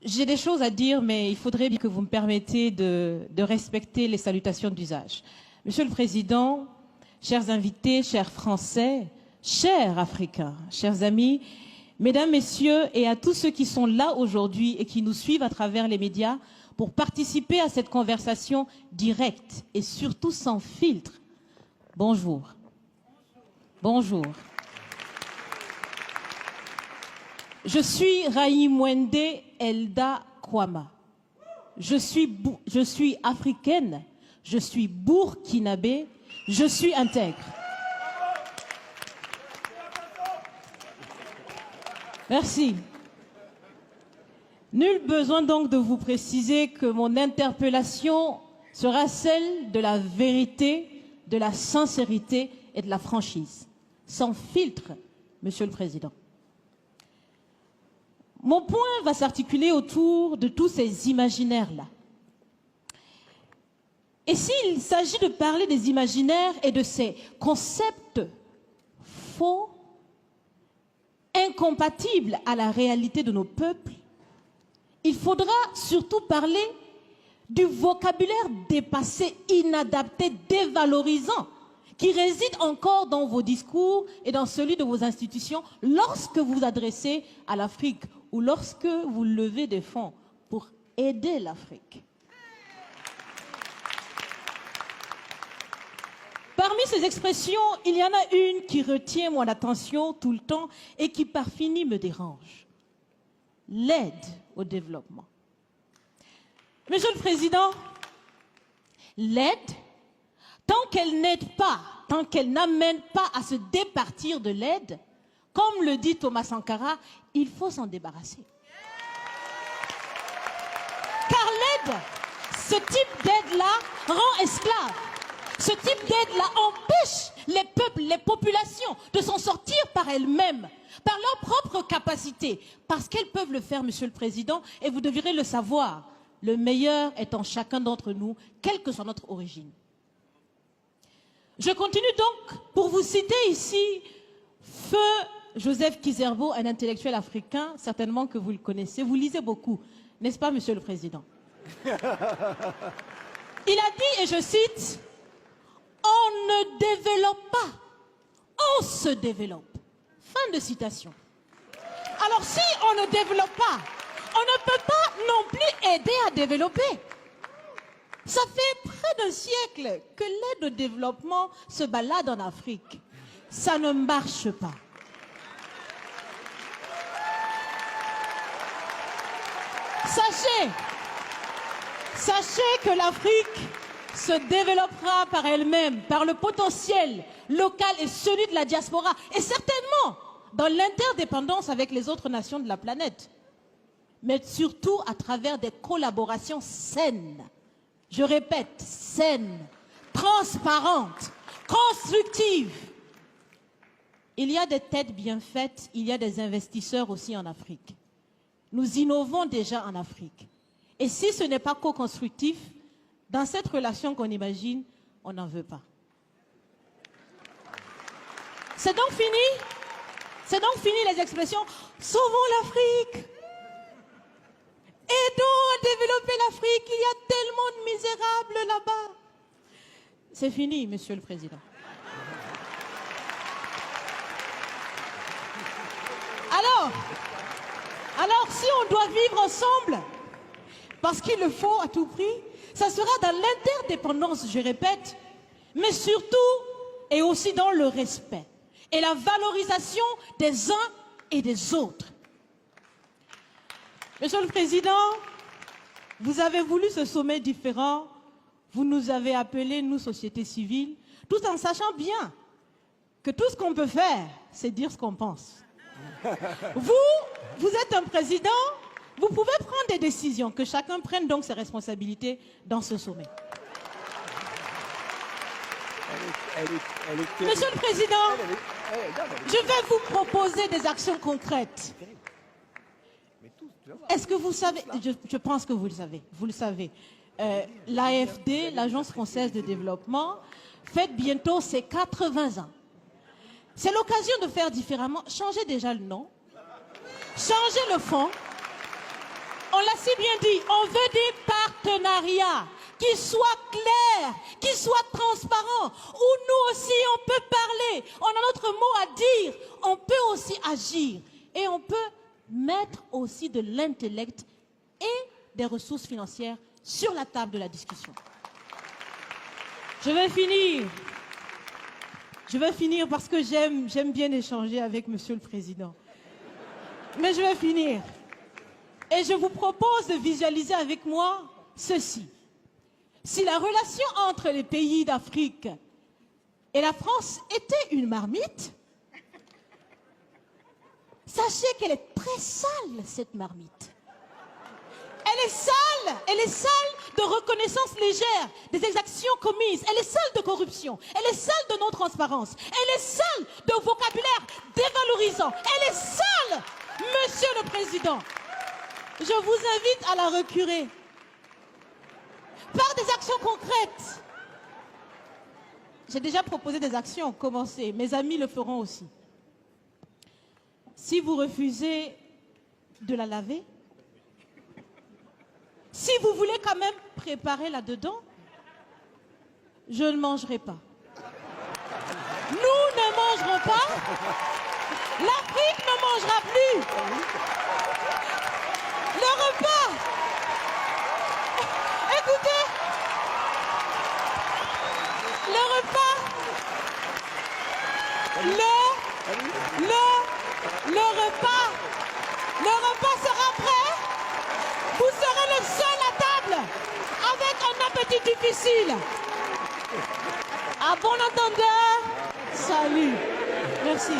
J'ai des choses à dire, mais il faudrait que vous me permettiez de respecter les salutations d'usage. Monsieur le Président, chers invités, chers Français, chers Africains, chers amis, Mesdames, Messieurs, et à tous ceux qui sont là aujourd'hui et qui nous suivent à travers les médias pour participer à cette conversation directe et surtout sans filtre. Bonjour. Bonjour. Je suis Raïmwende Elda Kwama. Je suis africaine, je suis burkinabé, je suis intègre. Merci. Nul besoin donc de vous préciser que mon interpellation sera celle de la vérité, de la sincérité et de la franchise. Sans filtre, Monsieur le Président. Mon point va s'articuler autour de tous ces imaginaires-là. Et s'il s'agit de parler des imaginaires et de ces concepts faux, incompatibles à la réalité de nos peuples, il faudra surtout parler du vocabulaire dépassé, inadapté, dévalorisant, qui réside encore dans vos discours et dans celui de vos institutions lorsque vous vous adressez à l'Afrique ou lorsque vous levez des fonds pour aider l'Afrique. Parmi ces expressions, il y en a une qui retient mon attention tout le temps et qui par fini me dérange. L'aide au développement. Monsieur le Président, l'aide, tant qu'elle n'aide pas, tant qu'elle n'amène pas à se départir de l'aide, comme le dit Thomas Sankara, il faut s'en débarrasser. Car l'aide, ce type d'aide-là rend esclave. Ce type d'aide-là empêche les peuples, les populations de s'en sortir par elles-mêmes, par leur propre capacité, parce qu'elles peuvent le faire, Monsieur le Président, et vous devrez le savoir, le meilleur est en chacun d'entre nous, quelle que soit notre origine. Je continue donc pour vous citer ici Feu Joseph Kizerbo, un intellectuel africain, certainement que vous le connaissez, vous lisez beaucoup, n'est-ce pas, Monsieur le Président? Il a dit, et je cite, « On ne développe pas, on se développe. » Fin de citation. Alors si on ne développe pas, on ne peut pas non plus aider à développer. Ça fait près d'un siècle que l'aide au développement se balade en Afrique. Ça ne marche pas. Sachez que l'Afrique se développera par elle-même, par le potentiel local et celui de la diaspora, et certainement dans l'interdépendance avec les autres nations de la planète, mais surtout à travers des collaborations saines. Je répète, saines, transparentes, constructives. Il y a des têtes bien faites, il y a des investisseurs aussi en Afrique. Nous innovons déjà en Afrique. Et si ce n'est pas co-constructif, dans cette relation qu'on imagine, on n'en veut pas. C'est donc fini? C'est donc fini les expressions « Sauvons l'Afrique !» Aidons à développer l'Afrique, il y a tellement de misérables là-bas. C'est fini, Monsieur le Président. Alors si on doit vivre ensemble, parce qu'il le faut à tout prix, ça sera dans l'interdépendance, je répète, mais surtout et aussi dans le respect et la valorisation des uns et des autres. Monsieur le Président, vous avez voulu ce sommet différent, vous nous avez appelés, nous, société civile, tout en sachant bien que tout ce qu'on peut faire, c'est dire ce qu'on pense. Vous êtes un président, vous pouvez prendre des décisions, que chacun prenne donc ses responsabilités dans ce sommet. Monsieur le Président, je vais vous proposer des actions concrètes. Est-ce que vous savez, je pense que vous le savez, l'AFD, l'Agence française de développement, fête bientôt ses 80 ans. C'est l'occasion de faire différemment, changer déjà le nom, changer le fond. On l'a l'a si bien dit, on veut des partenariats qui soient clairs, qui soient transparents, où nous aussi on peut parler, on a notre mot à dire, on peut aussi agir et on peut mettre aussi de l'intellect et des ressources financières sur la table de la discussion. Je vais finir parce que j'aime bien échanger avec Monsieur le Président. Mais je vais finir. Et je vous propose de visualiser avec moi ceci. Si la relation entre les pays d'Afrique et la France était une marmite, sachez qu'elle est très sale, cette marmite. Elle est sale de reconnaissance légère des exactions commises, elle est sale de corruption, elle est sale de non-transparence, elle est sale de vocabulaire dévalorisant, elle est sale, Monsieur le Président. Je vous invite à la recurer par des actions concrètes. J'ai déjà proposé des actions, commencez, mes amis le feront aussi. Si vous refusez de la laver, si vous voulez quand même préparer là-dedans, je ne mangerai pas. Nous ne mangerons pas. L'Afrique ne mangera plus. Le repas. Écoutez. Le repas. Le repas sera prêt. Vous serez le seul à table avec un appétit difficile. À bon entendeur, salut. Merci.